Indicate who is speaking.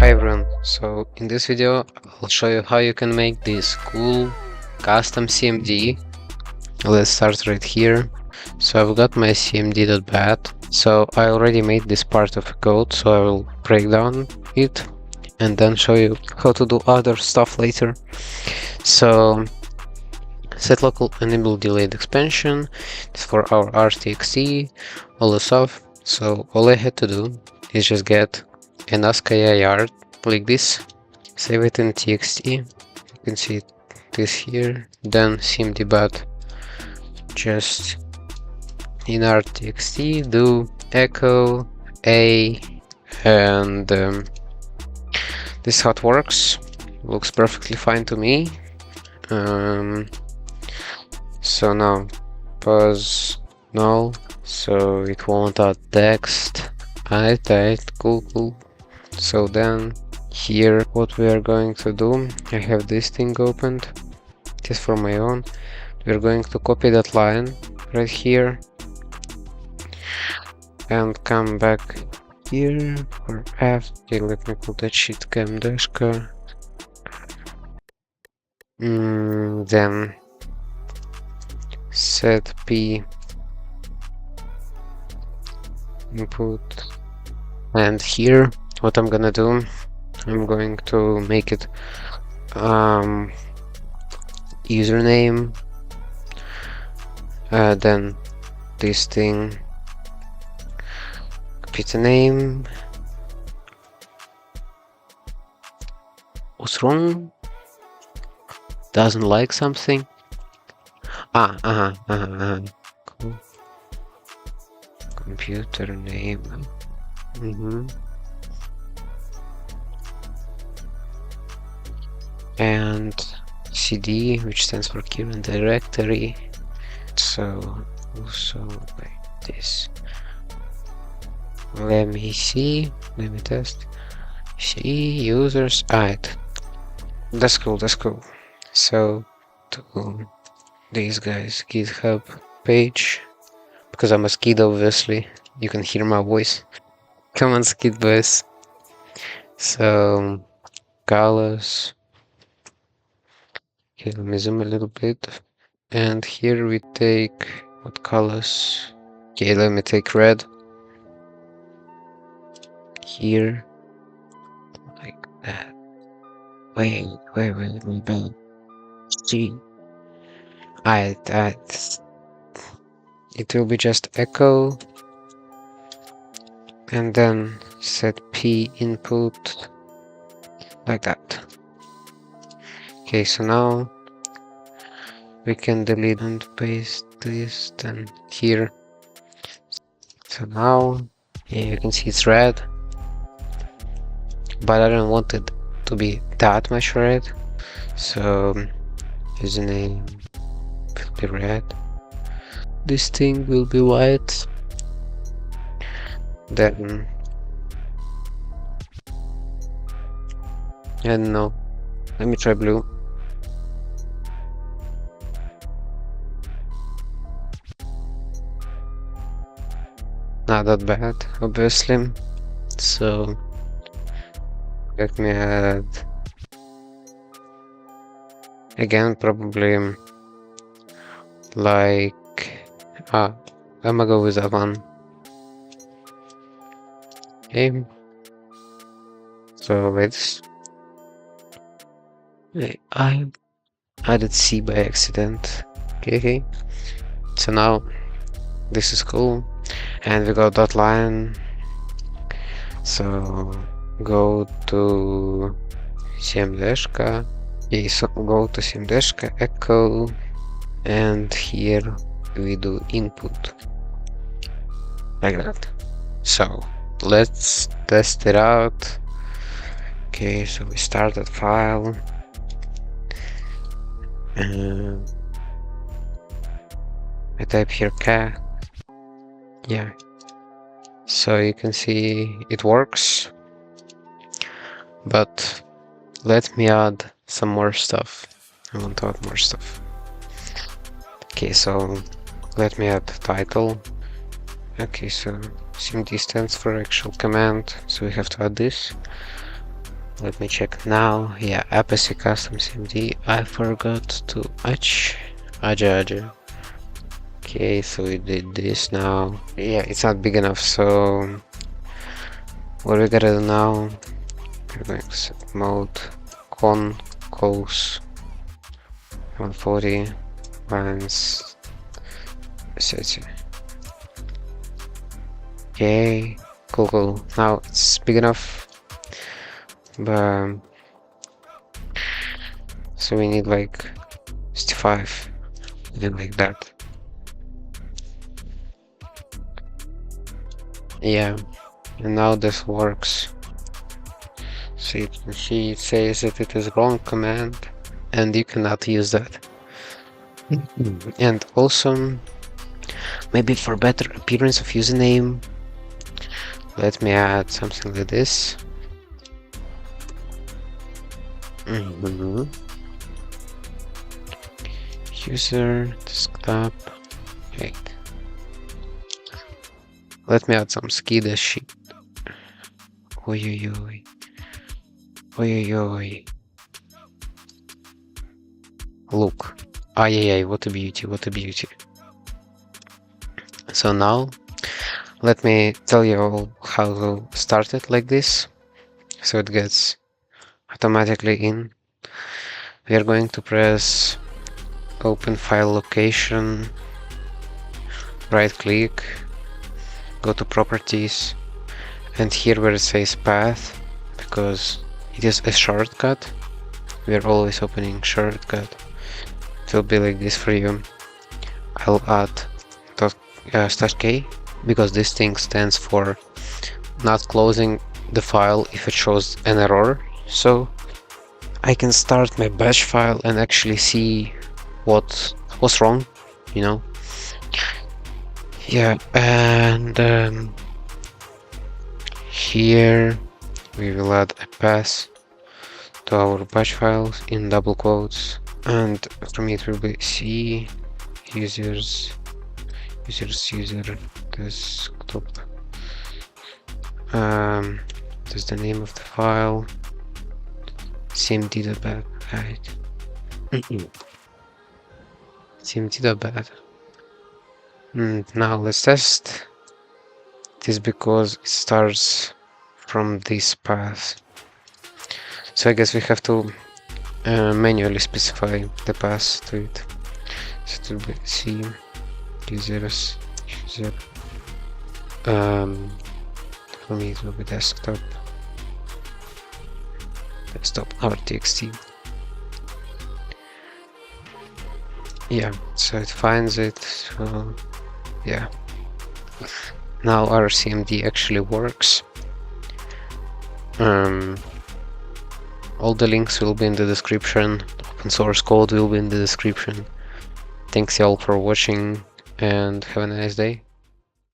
Speaker 1: Hi everyone, so in this video I'll show you how you can make this cool custom CMD. Let's start right here. So I've got my cmd.bat. So I already made this part of code, so I will break down it and then show you how to do other stuff later. So set local enable delayed expansion. It's for our rtxt, all the stuff. So all I had to do is just get an ASCII yard like this, save it in txt. You can see this here, then cmd.bat just in rtxt do echo a, and this is how it works. Looks perfectly fine to me. So now pause null, so it won't add text. Alright, cool. So then here what we are going to do, I have this thing opened, it is for my own. We're going to copy that line right here and come back here for F. Okay, let me put that shit cam dashka. Then set p input, and here what I'm gonna do, I'm going to make it username, then this thing, copy the name. What's wrong? Doesn't like something? Cool. Computer name. And cd, which stands for current directory. So also like this. Let me see, let me test. See users. Alright, that's cool. So to these guys GitHub page, because I'm a skid, obviously you can hear my voice. Come on, skid boys. So colors. Okay, let me zoom a little bit, and here we take what colors? Okay, let me take red. Here, like that. Wait, see. It will be just echo, and then set p input like that. Okay, so now we can delete and paste this then here. So now, yeah, you can see it's red, but I don't want it to be that much red. So username will be red. This thing will be white. Then I don't know. Let me try blue. Not that bad, obviously. So let me add again, probably like I'm gonna go with that one. Okay, so let's I added C by accident. Okay, so now this is cool, and we got that line. So go to cmd-. Okay, so go to cmd echo, and here we do input like that. So let's test it out. Okay, so we start that file, and I type here cat. Yeah, so you can see it works, but let me add some more stuff. I want to add more stuff. Okay, so let me add title. Okay, so CMD stands for actual command, so we have to add this. Let me check now. Yeah, Apathy custom CMD. I forgot to Aja. Okay, so we did this now. Yeah, it's not big enough, so what we gotta do now? We're going to set mode cos 140 lines set. Okay, cool. Now it's big enough, but so we need like 65, something like that. Yeah, and now this works. So you can see it says that it is wrong command, and you cannot use that. And also, maybe for better appearance of username, let me add something like this. User desktop. Wait. Let me add some skida shit. Oi. Look. Ay, what a beauty. So now, let me tell you all how to start it like this, so it gets automatically in. We are going to press open file location, right click, go to properties, and here where it says path, because it is a shortcut, we are always opening shortcut. It will be like this for you. I'll add /k, because this thing stands for not closing the file if it shows an error, so I can start my batch file and actually see what was wrong, you know. Yeah, and here we will add a path to our batch files in double quotes, and for me it will be C user desktop. That's the name of the file. CMD.bat, right? CMD.bat. Now let's test this, because it starts from this path. So I guess we have to manually specify the path to it. So it will be C user. For me it will be desktop RTXT. Yeah, so it finds it. So yeah, now our CMD actually works. All the links will be in the description. Open source code will be in the description. Thanks y'all for watching, and have a nice day.